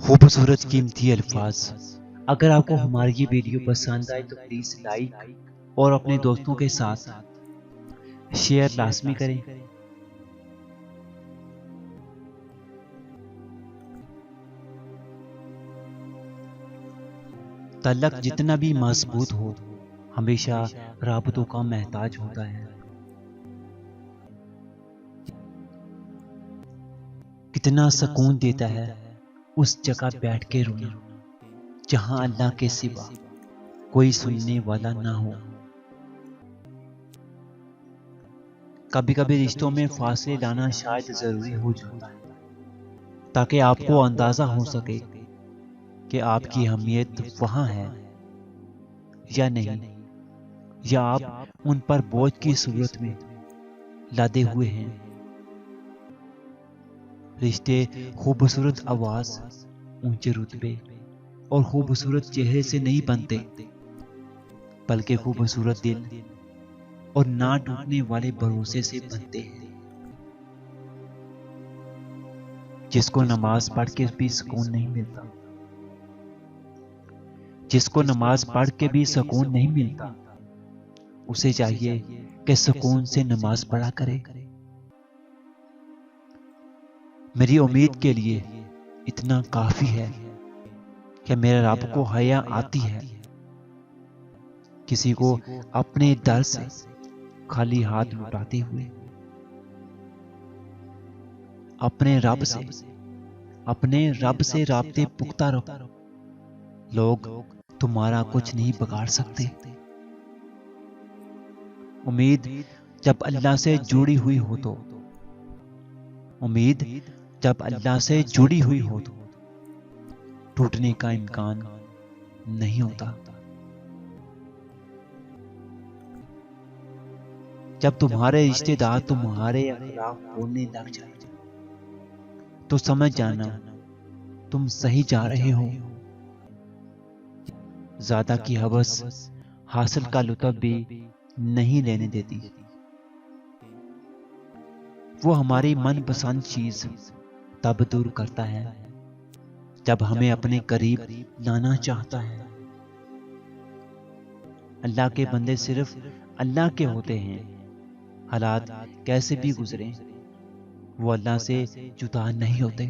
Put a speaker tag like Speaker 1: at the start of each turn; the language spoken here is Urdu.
Speaker 1: خوبصورت قیمتی الفاظ۔ اگر آپ کو ہماری یہ ویڈیو پسند آئے تو پلیز لائک اور اپنے دوستوں کے ساتھ شیئر لازمی کریں۔ تعلق جتنا بھی مضبوط ہو ہمیشہ رابطوں کا محتاج ہوتا ہے۔ کتنا سکون دیتا ہے اس جگہ بیٹھ کے رونا جہاں اللہ کے سوا کوئی سننے والا نہ ہو۔ کبھی کبھی رشتوں میں فاصلے لانا شاید ضروری ہو جاتا ہے تاکہ آپ کو اندازہ ہو سکے کہ آپ کی اہمیت وہاں ہے یا نہیں، یا آپ ان پر بوجھ کی صورت میں لادے ہوئے ہیں۔ رشتے خوبصورت آواز، اونچے رتبے اور خوبصورت چہرے سے نہیں بنتے، بلکہ خوبصورت دل اور نہ ٹوٹنے والے بھروسے سے بنتے ہیں۔ جس کو نماز پڑھ کے بھی سکون نہیں ملتا، جس کو نماز پڑھ کے بھی سکون نہیں ملتا، اسے چاہیے کہ سکون سے نماز پڑھا کرے۔ میری امید کے لیے اتنا کافی ہے کہ میرے رب کو حیا آتی ہے کسی کو اپنے در سے خالی ہاتھ لٹاتے ہوئے۔ اپنے رب سے رابطے پختہ رکھو، لوگ تمہارا کچھ نہیں بگاڑ سکتے۔ امید جب اللہ سے جڑی ہوئی ہو تو ٹوٹنے کا امکان نہیں ہوتا۔ جب تمہارے رشتہ دار تمہارے خلاف بولنے لگ جائے تو سمجھ جانا تم صحیح جا رہے ہو۔ زیادہ کی ہوس حاصل کا لطف بھی نہیں لینے دیتی۔ وہ ہماری من پسند چیز تب دور کرتا ہے جب ہمیں اپنے قریب لانا چاہتا ہے۔ اللہ کے بندے صرف اللہ کے ہوتے ہیں، حالات کیسے بھی گزریں وہ اللہ سے جدا نہیں ہوتے۔